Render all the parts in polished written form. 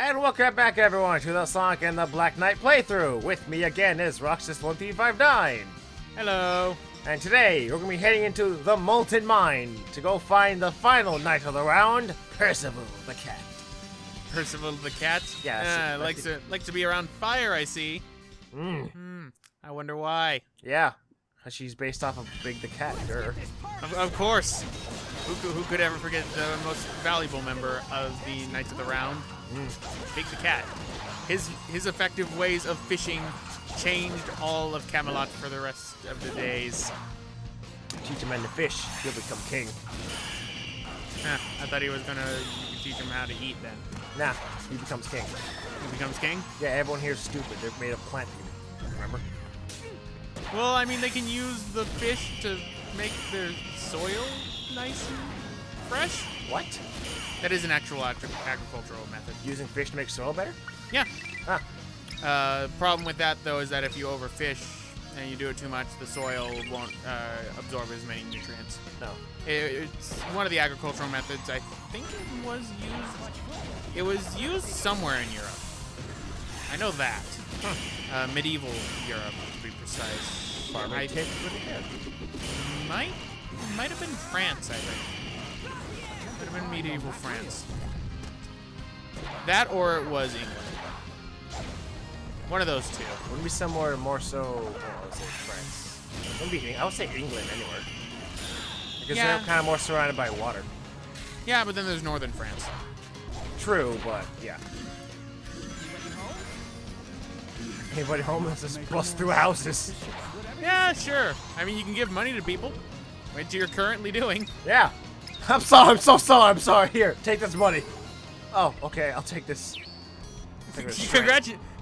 And welcome back, everyone, to the Sonic and the Black Knight playthrough. With me again is Roxas1359. Hello. And today, we're going to be heading into the Molten Mine to go find the final knight of the round, Percival the Cat. Percival the Cat? Yeah, likes to be around fire, I see. I wonder why. Yeah, she's based off of Big the Cat. Of course. Who could ever forget the most valuable member of the Knights of the Round? Big the Cat. His effective ways of fishing changed all of Camelot for the rest of the days. Teach a man to fish, he'll become king. I thought you could teach him how to eat then. Nah, he becomes king. He becomes king? Yeah, everyone here is stupid. They're made of plant food. Remember? Well, I mean, they can use the fish to make their soil nice and fresh. What? That is an actual agricultural method. Using fish to make soil better? Yeah. Huh. Problem with that, though, is that if you overfish and you do it too much, the soil won't absorb as many nutrients. No. It's one of the agricultural methods. I think it was used somewhere in Europe. I know that. Medieval Europe, to be precise. Farming tip with it? Might have been France, I think. Could have been medieval France. That or it was England. One of those two. Wouldn't be somewhere more so, I would say France. Wouldn't be, I would say England anywhere. Because they're kind of more surrounded by water. Yeah, but then there's northern France. True, but yeah. Anybody home that's just bust through houses? Yeah, sure. I mean, you can give money to people, which you're currently doing. Yeah. I'm sorry, I'm so sorry, I'm sorry. Here, take this money. Oh, okay, I'll take this.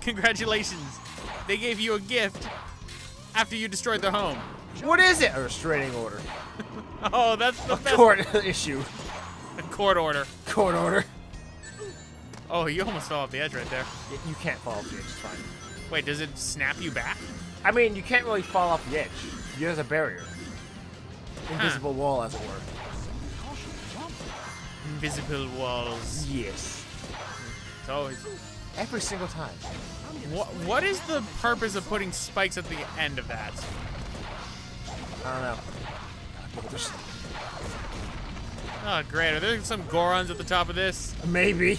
Congratulations. They gave you a gift after you destroyed their home. What is it? A restraining order. Oh, that's the best. Court issue. A court order. Court order. Oh, you almost fell off the edge right there. You can't fall off the edge, it's fine. Wait, does it snap you back? I mean, you can't really fall off the edge. There's a barrier. Invisible wall, as it were. Invisible walls. Yes. It's always... Every single time. What is the purpose of putting spikes at the end of that? I don't know. Oh, great. Are there some Gorons at the top of this? Maybe.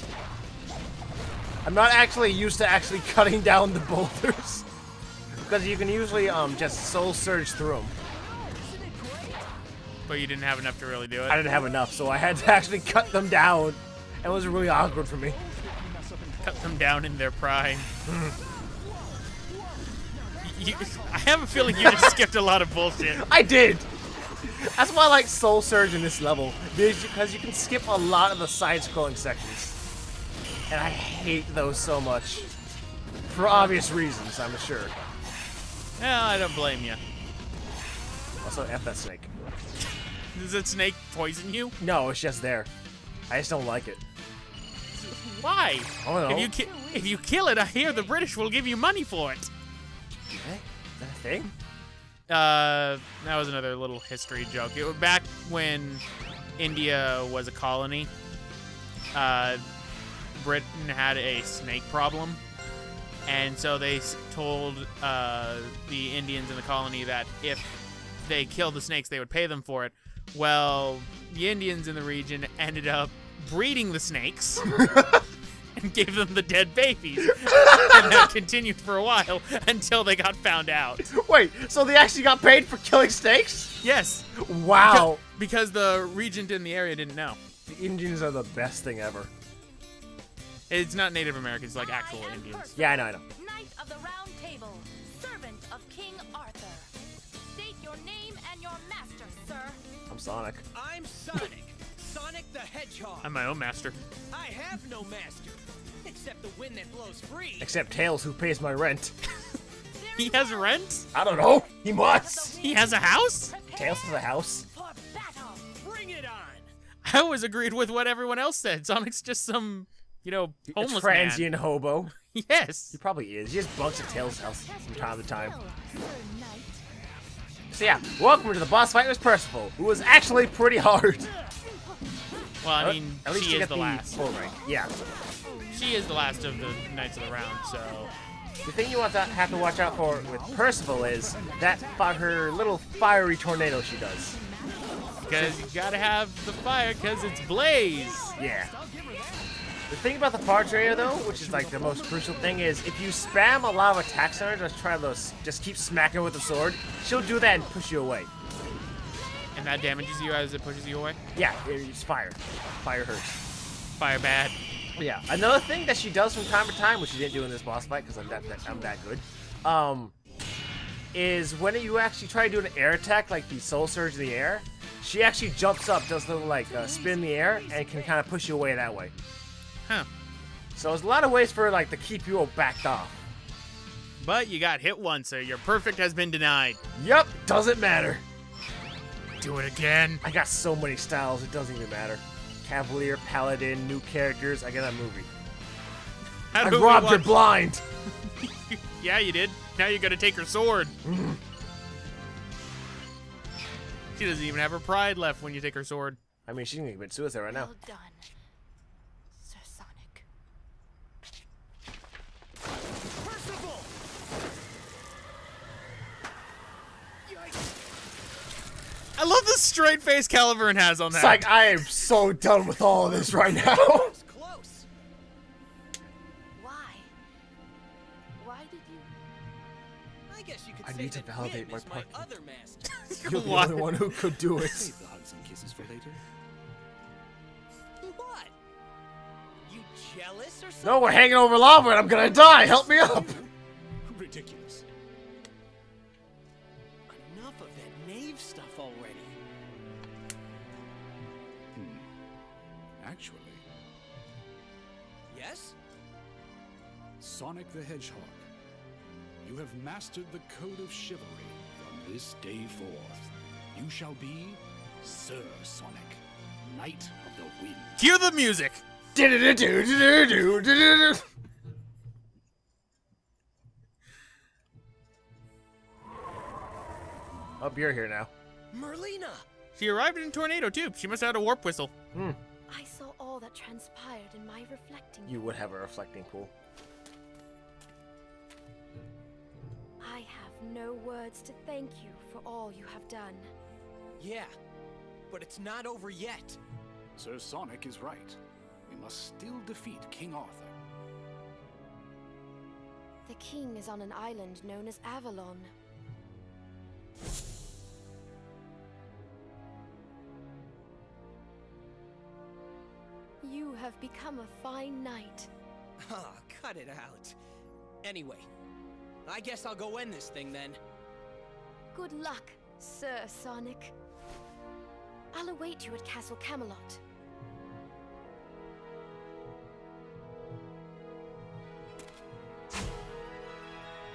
I'm not actually used to actually cutting down the boulders. Because you can usually just soul surge through them. But you didn't have enough to really do it? I didn't have enough, so I had to actually cut them down. It was really awkward for me. Cut them down in their prime. I have a feeling you just skipped a lot of bullshit. I did! That's why I like Soul Surge in this level, because you can skip a lot of the side-scrolling sections. And I hate those so much. For obvious reasons, I'm sure. Well, I don't blame you. Also, F that snake. Does that snake poison you? No, it's just there. I just don't like it. Why? I don't know. If you kill it, I hear the British will give you money for it. Okay. Is that a thing? That was another little history joke. It was back when India was a colony. Britain had a snake problem, and so they told the Indians in the colony that if they killed the snakes, they would pay them for it. Well, the Indians in the region ended up breeding the snakes and gave them the dead babies. And that continued for a while until they got found out. Wait, so they actually got paid for killing snakes? Yes. Wow. Because the regent in the area didn't know. The Indians are the best thing ever. It's not Native Americans, like actual Indians. Yeah, I know. Knight of the Round Table, servant of King Arthur. State your name and your master, sir. I'm Sonic. I'm Sonic. Sonic the Hedgehog. I'm my own master. I have no master, except the wind that blows free. Except Tails, who pays my rent. He has rent? I don't know. He must. He has a house? Tails has a house. For battle. Bring it on. I always agreed with what everyone else said. Sonic's just some, homeless a transient hobo. Yes. He probably is. He just bunks at Tails' house from time to time. So yeah, welcome to the boss fight with Percival, who was actually pretty hard. Well, I mean, at least she you is get the last. full rank. Yeah. She is the last of the Knights of the Round, so... The thing you have to watch out for with Percival is her little fiery tornado she does. Because you gotta have the fire, because it's Blaze. Yeah. The thing about the Parch area, though, which is like the most crucial thing, is if you spam a lot of attacks on her, just keep smacking her with the sword, she'll do that and push you away. And that damages you as it pushes you away? Yeah, it's fire. Fire hurts. Fire bad. Yeah. Another thing that she does from time to time, which she didn't do in this boss fight because I'm that good, is when you actually try to do an air attack, like the Soul Surge in the air, she actually jumps up, does a little like spin in the air, and can kind of push you away that way. Huh. So there's a lot of ways for her, like, to keep you backed off. But you got hit once, so your perfect has been denied. Yep, doesn't matter. Do it again. I got so many styles, it doesn't even matter. Cavalier, Paladin, new characters, I got a movie. I robbed her blind. Yeah, you did. Now you're gonna take her sword. She doesn't even have her pride left when you take her sword. I mean, she's gonna commit suicide right now. Well done, Sir Sonic. Percival! I love the straight face Caliburn has on that. It's like, I am so done with all of this right now. It's close. Why? Why did you? I guess you could I say need to that validate Win my is my partner. other master. You're the What? only one who could do it. Save the hugs and kisses for later. What? You jealous or something? No, we're hanging over lava and I'm gonna die. Help me up. Ridiculous. Enough of that knave stuff already. Actually, Yes? Sonic the Hedgehog, you have mastered the code of chivalry. From this day forth, you shall be Sir Sonic, Knight of the Wind. Cue the music. Oh, you're here now. Merlina! She arrived in a tornado too. She must have had a warp whistle. I saw all that transpired in my reflecting. You would have a reflecting pool. I have no words to thank you for all you have done. Yeah, but it's not over yet. Sir Sonic is right. We must still defeat King Arthur. The king is on an island known as Avalon. You have become a fine knight. Ah, cut it out. Anyway, I guess I'll go end this thing then. Good luck, Sir Sonic. I'll await you at Castle Camelot.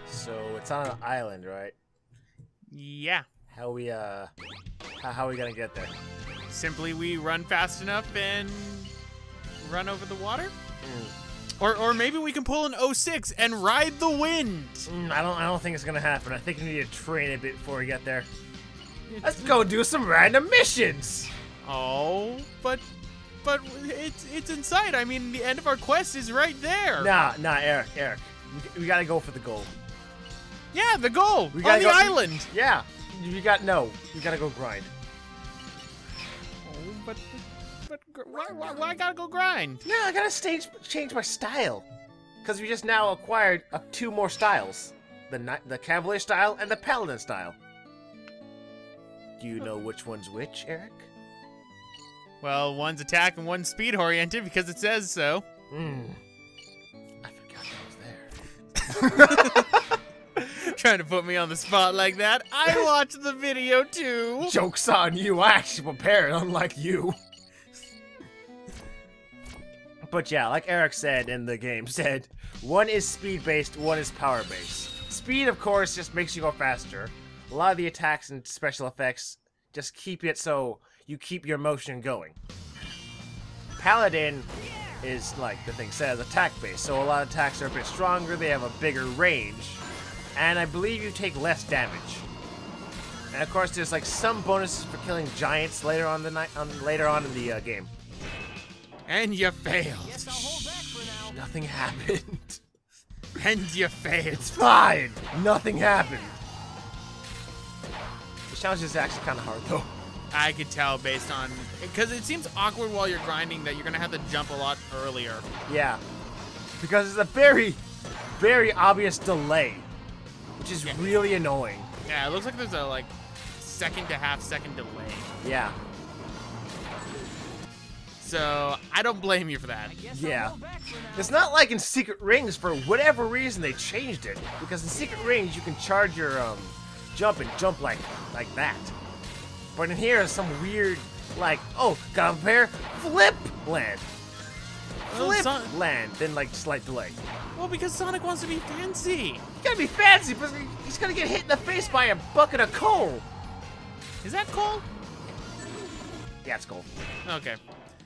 So it's on an island, right? Yeah. How we gonna get there? Simply we run fast enough and run over the water? Or maybe we can pull an 06 and ride the wind. I don't think it's gonna happen. I think we need to train a bit before we get there. Let's go do some random missions. Oh, but it's in sight. I mean, the end of our quest is right there. Nah, Eric. We gotta go for the goal. Yeah, the goal We on gotta the go- island. Yeah, you gotta go grind. Oh, but why I gotta go grind? No, I gotta change my style. Because we just now acquired 2 more styles. The Cavalier style and the Paladin style. Do you know which one's which, Eric? Well, one's attack and one's speed oriented because it says so. I forgot that was there. Trying to put me on the spot like that. I watched the video too. Joke's on you, I actually prepared, unlike you. But yeah, like Eric said in the game, one is speed-based, one is power-based. Speed, of course, just makes you go faster. A lot of the attacks and special effects just keep it so you keep your motion going. Paladin is, like the thing says, attack-based, so a lot of attacks are a bit stronger, they have a bigger range, and I believe you take less damage. And of course, there's like some bonuses for killing giants later on in the game. And you failed. Guess I'll hold back for now. Nothing happened. And you failed. It's fine. Nothing happened. The challenge is actually kind of hard, though. I could tell based on... Because it seems awkward while you're grinding that you're going to have to jump a lot earlier. Yeah. Because it's a very, very obvious delay. Which is really annoying. Yeah, it looks like there's a, like, second to half-second delay. Yeah. So, I don't blame you for that. Yeah. It's not like in Secret Rings, for whatever reason they changed it. Because in Secret Rings, you can charge your jump and jump like that. But in here is some weird, like, oh, gotta prepare, flip land. Flip land, then like slight delay. Well, because Sonic wants to be fancy. You gotta be fancy, but he's gonna get hit in the face by a bucket of coal. Is that coal? Yeah, it's coal. Okay.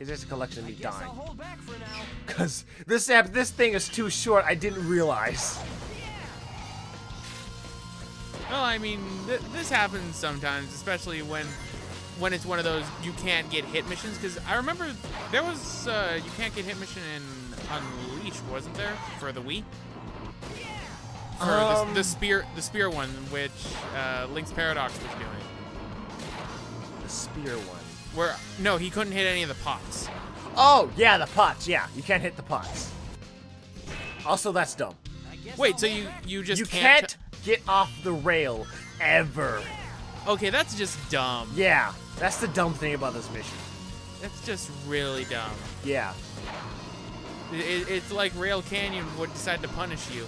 It's just a collection of me Guess dying. I'll hold back for now. Because this thing is too short, I didn't realize. Well, I mean, this happens sometimes, especially when it's one of those you can't get hit missions. Because I remember there was you can't get hit mission in Unleashed, wasn't there, for the Wii? For the spear one, which Link's Paradox was doing. The spear one. Where no, he couldn't hit any of the pots. Oh yeah, the pots. Yeah, you can't hit the pots. Also, that's dumb. Wait, so you just You can't get off the rail ever. Okay, that's just dumb. Yeah, that's the dumb thing about this mission. That's just really dumb. Yeah, It's like Rail Canyon would decide to punish you.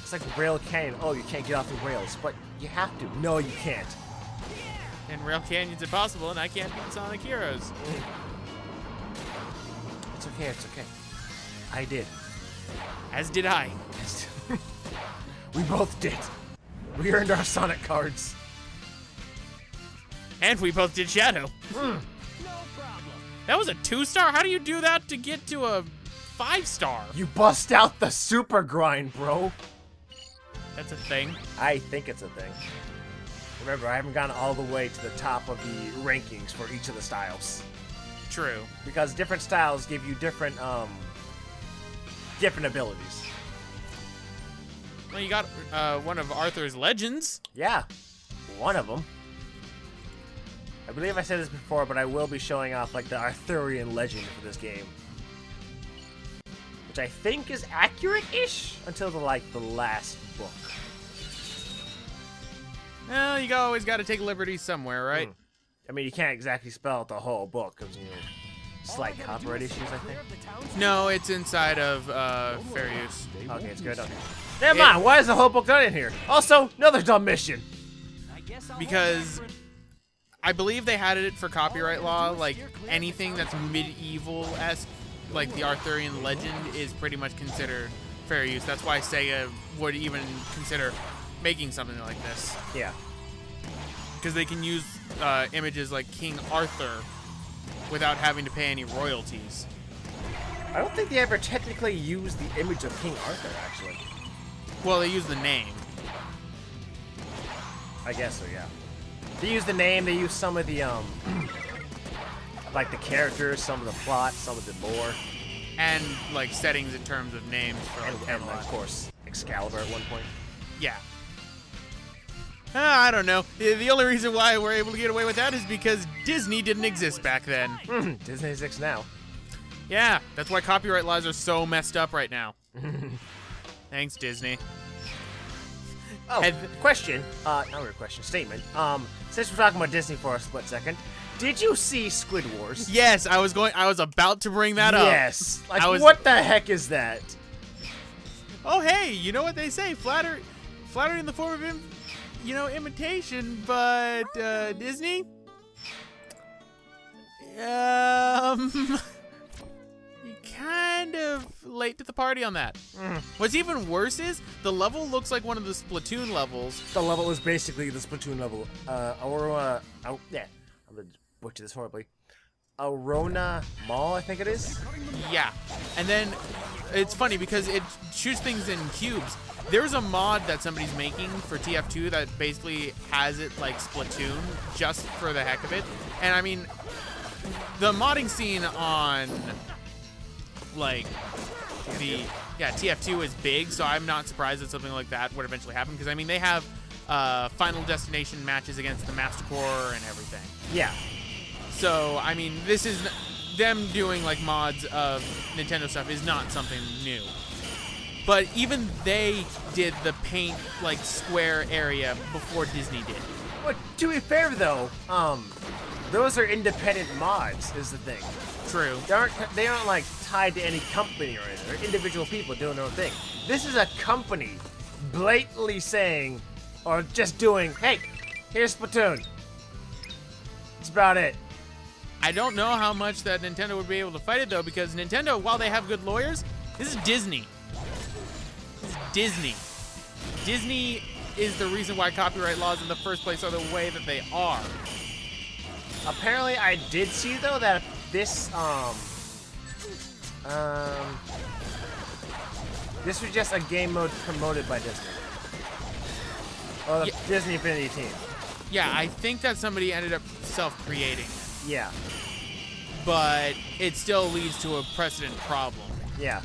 it's like Rail Canyon. Oh, you can't get off the rails, but you have to. No, you can't. And Rail Canyon's impossible, and I can't beat Sonic Heroes. It's okay. It's okay. I did. As did I. We both did. We earned our Sonic cards. And we both did Shadow. No problem. That was a 2-star? How do you do that to get to a 5-star? You bust out the super grind, bro. That's a thing. I think it's a thing. Remember, I haven't gotten all the way to the top of the rankings for each of the styles. True. Because different styles give you different abilities. Well, you got one of Arthur's legends. Yeah, one of them. I believe I said this before, but I will be showing off like the Arthurian legend for this game, which I think is accurate-ish until the last book. Well, you always got to take liberties somewhere, right? I mean, you can't exactly spell out the whole book because slight copyright issues, I think. No, it's inside of fair use. Okay, it's good. Okay. Never mind. Why is the whole book done in here? Also, another dumb mission. Because I believe they had it for copyright law. Like anything that's medieval-esque, like the Arthurian legend, is pretty much considered fair use. That's why Sega would even consider making something like this. Yeah. Because they can use images like King Arthur without having to pay any royalties. I don't think they ever technically used the image of King Arthur, actually. Well, they use the name. I guess so, yeah. They use the name, they use some of the, like the characters, some of the plot, some of the lore. And, like, settings in terms of names for And of course, Excalibur at one point. Yeah. I don't know. The only reason why we're able to get away with that is because Disney didn't exist back then. Disney exists now. Yeah, that's why copyright laws are so messed up right now. Thanks, Disney. Oh, question. Not really a question, statement. Since we're talking about Disney for a split second, did you see Squid Wars? Yes, I was about to bring that up. Yes. Like, what the heck is that? Oh, hey, you know what they say? Flattery in the form of, imitation, but, Disney? Kind of late to the party on that. What's even worse is the level looks like one of the Splatoon levels. The level is basically the Splatoon level. I'm gonna butcher this horribly. Arona Mall, I think it is. Yeah, and then it's funny because it shoots things in cubes. There's a mod that somebody's making for TF2 that basically has it like Splatoon just for the heck of it. And I mean, the modding scene on like TF2 is big, so I'm not surprised that something like that would eventually happen. Because I mean, they have Final Destination matches against the Master Core and everything. Yeah. So I mean, this is them doing like mods of Nintendo stuff is not something new. But even they did the paint like square area before Disney did. Well, to be fair though, those are independent mods, is the thing. True. They aren't like tied to any company or anything. They're individual people doing their own thing. This is a company blatantly saying, or just doing, hey, here's Splatoon. That's about it. I don't know how much that Nintendo would be able to fight it though, because Nintendo, while they have good lawyers, this is Disney. This is Disney. Disney is the reason why copyright laws in the first place are the way that they are. Apparently, I did see though that this this was just a game mode promoted by Disney. Or the Disney Infinity team. Yeah, I think that somebody ended up self-creating it. Yeah. But it still leads to a precedent problem. Yeah.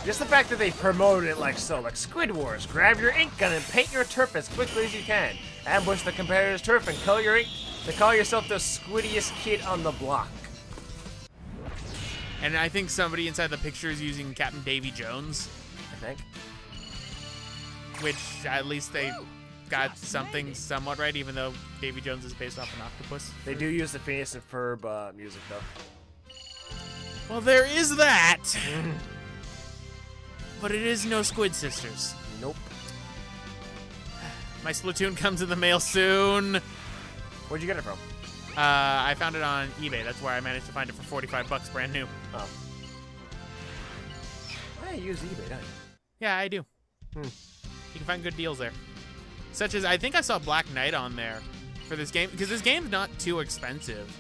Just the fact that they promoted it like so, like Squid Wars, grab your ink gun and paint your turf as quickly as you can. Ambush the competitor's turf and color your ink to call yourself the squiddiest kid on the block. And I think somebody inside the picture is using Captain Davy Jones. I think. Which, at least they got something somewhat right, even though Davy Jones is based off an octopus. They do use the Phineas and Ferb music, though. Well, there is that. But it is no Squid Sisters. Nope. My Splatoon comes in the mail soon. Where'd you get it from? I found it on eBay. That's where I managed to find it for $45 brand new. Oh. Hey, you use eBay, don't you? Yeah, I do. You can find good deals there. Such as, I think I saw Black Knight on there for this game, because this game's not too expensive.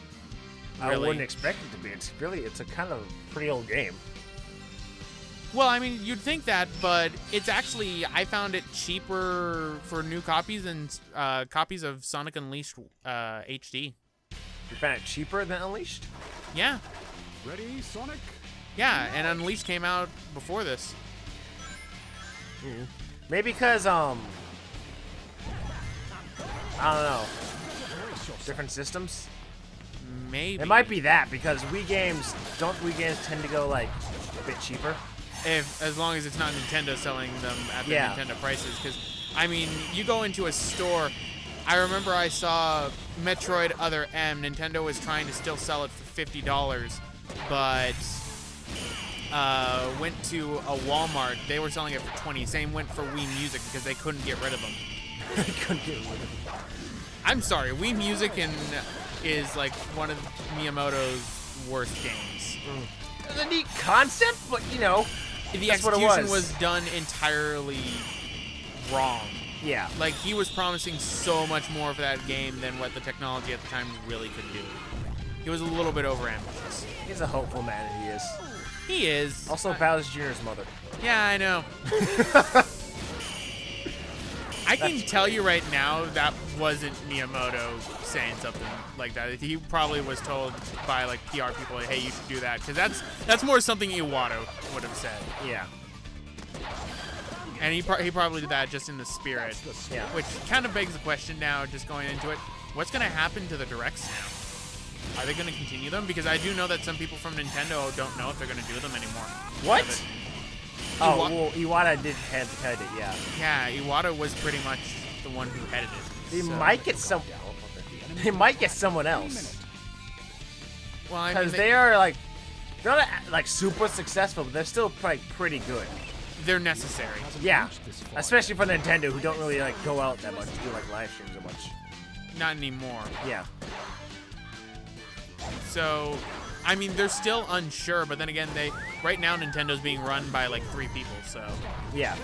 Really. I wouldn't expect it to be. It's a kind of pretty old game. Well, I mean, you'd think that, but it's actually, I found it cheaper for new copies than copies of Sonic Unleashed HD. You found it cheaper than Unleashed? Yeah. Ready, Sonic? Yeah, and Unleashed came out before this. Maybe because, I don't know. Different systems? Maybe. It might be that, because Wii games tend to go, like, a bit cheaper? As long as it's not Nintendo selling them at the Nintendo prices. Because, I mean, you go into a store, I remember I saw Metroid Other M. Nintendo was trying to still sell it for $50, but went to a Walmart. They were selling it for $20. Same went for Wii Music because they couldn't get rid of them. They couldn't get rid of them. I'm sorry, Wii Music is like one of Miyamoto's worst games. It was a neat concept, but, you know, The that's what it execution was done entirely wrong. Yeah. Like, he was promising so much more for that game than what the technology at the time really could do. He was a little bit overambitious. He's a hopeful man, he is. He is. Also, Bowser Jr.'s mother. Yeah, I know. I can tell you right now that wasn't Miyamoto saying something like that. He probably was told by like PR people, like, hey, you should do that, because that's more something Iwata would have said. Yeah. And he probably did that just in the spirit. Yeah. Which kind of begs the question now, just going into it, what's going to happen to the Directs now? Are they going to continue them? Because I do know that some people from Nintendo don't know if they're going to do them anymore. What? Oh, well, Iwata did head it, yeah. Yeah, Iwata was pretty much the one who headed it. They might get They might get someone else. Well, I mean, Because they are like, they're not like super successful, but they're still like pretty good. they're necessary. Yeah, especially for Nintendo, who don't really like go out that much, do like live streams or much. Not anymore. Yeah. So, I mean, they're still unsure, but then again, right now Nintendo's being run by like 3 people, so. Yeah.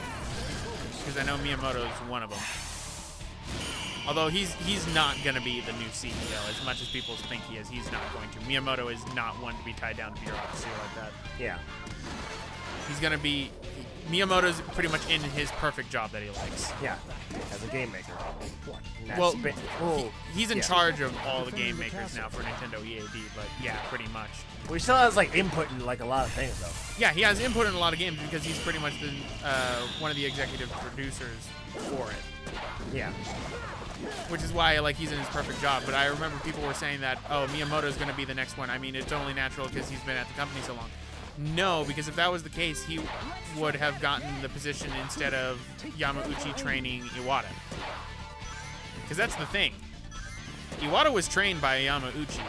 Because I know Miyamoto's one of them. Although he's not going to be the new CEO, as much as people think he is. He's not going to. Miyamoto is not one to be tied down to bureaucracy like that. Yeah. He's going to be... Miyamoto's pretty much in his perfect job that he likes. Yeah, as a game maker. Well, oh, he's in charge of all the game makers now for Nintendo EAD, but yeah, pretty much. well, he still has like input in like a lot of things though. Yeah, he has input in a lot of games because he's pretty much the, one of the executive producers for it. Yeah. Which is why, like, he's in his perfect job. But I remember people were saying that, oh, Miyamoto's going to be the next one. I mean, it's only natural because he's been at the company so long. No, because if that was the case, he would have gotten the position instead of Yamauchi training Iwata. Because that's the thing. Iwata was trained by Yamauchi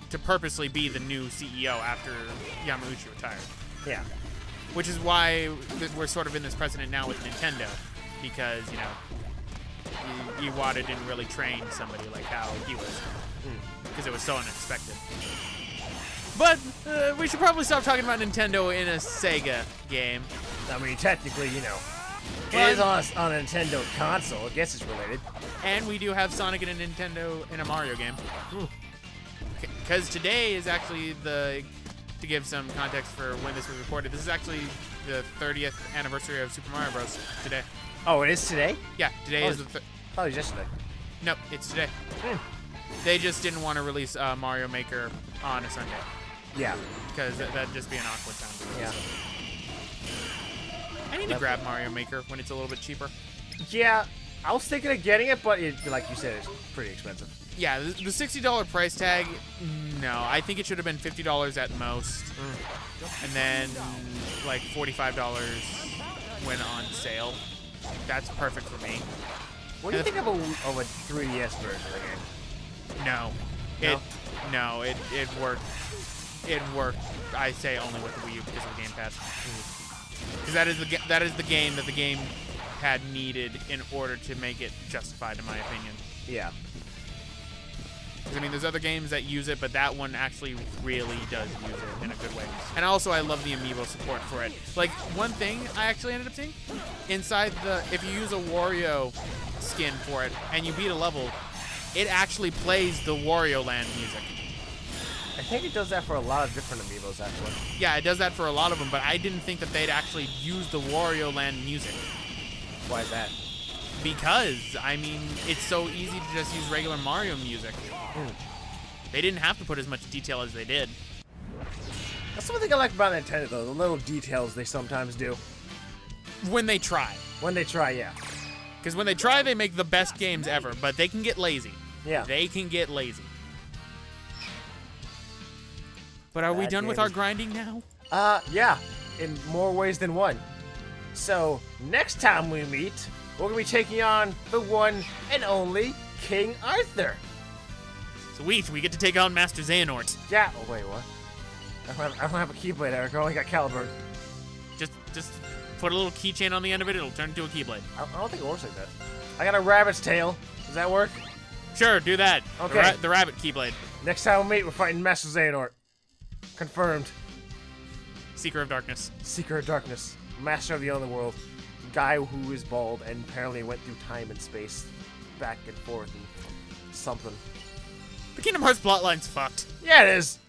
to purposely be the new CEO after Yamauchi retired. Yeah. Which is why we're sort of in this precedent now with Nintendo. Because, you know, Iwata didn't really train somebody like how he was, because it was so unexpected. But we should probably stop talking about Nintendo in a Sega game. I mean, technically, you know, it is on a Nintendo console. I guess it's related. And we do have Sonic in a Nintendo in a Mario game. Because today is actually to give some context for when this was recorded, this is actually the 30th anniversary of Super Mario Bros. Today. Oh, it is today? Yeah, today is the. Oh, it was yesterday. Nope, it's today. They just didn't want to release Mario Maker on a Sunday. Yeah. Because that'd just be an awkward time to release. Yeah. I need to grab Mario Maker when it's a little bit cheaper. Yeah, I was thinking of getting it, but like you said, it's pretty expensive. Yeah, the $60 price tag, no. I think it should have been $50 at most. And then like $45 when on sale. That's perfect for me. What do you think of a 3DS version of the game? No. It worked. It worked, I say, only with the Wii U because of the Game Pass. Because that is the game that the game had needed in order to make it justified, in my opinion. Yeah. Because, I mean, there's other games that use it, but that one actually really does use it in a good way. And also, I love the amiibo support for it. Like, one thing I actually ended up seeing, inside if you use a Wario skin for it, and you beat a level, it actually plays the Wario Land music. I think it does that for a lot of different amiibos, actually. Yeah, it does that for a lot of them, but I didn't think that they'd actually use the Wario Land music. Why is that? Because, I mean, it's so easy to just use regular Mario music. They didn't have to put as much detail as they did. That's one thing I like about Nintendo, though. The little details they sometimes do. When they try. When they try, yeah. Because when they try, they make the best games ever, but they can get lazy. Yeah. They can get lazy. But are we done with our grinding now? Yeah. In more ways than one. So, next time we meet, we're going to be taking on the one and only King Arthur. Sweet, we get to take on Master Xehanort. Yeah. Oh, wait, what? I don't have a Keyblade, Eric. I only got Caliburn. Just put a little keychain on the end of it, it'll turn into a Keyblade. I don't think it works like that. I got a rabbit's tail. Does that work? Sure, do that. Okay. The rabbit Keyblade. Next time we meet, we're fighting Master Xehanort. Confirmed. Seeker of Darkness. Seeker of Darkness. Master of the Underworld. Guy who is bald and apparently went through time and space. Back and forth and something. The Kingdom Hearts plotline's fucked. Yeah, it is.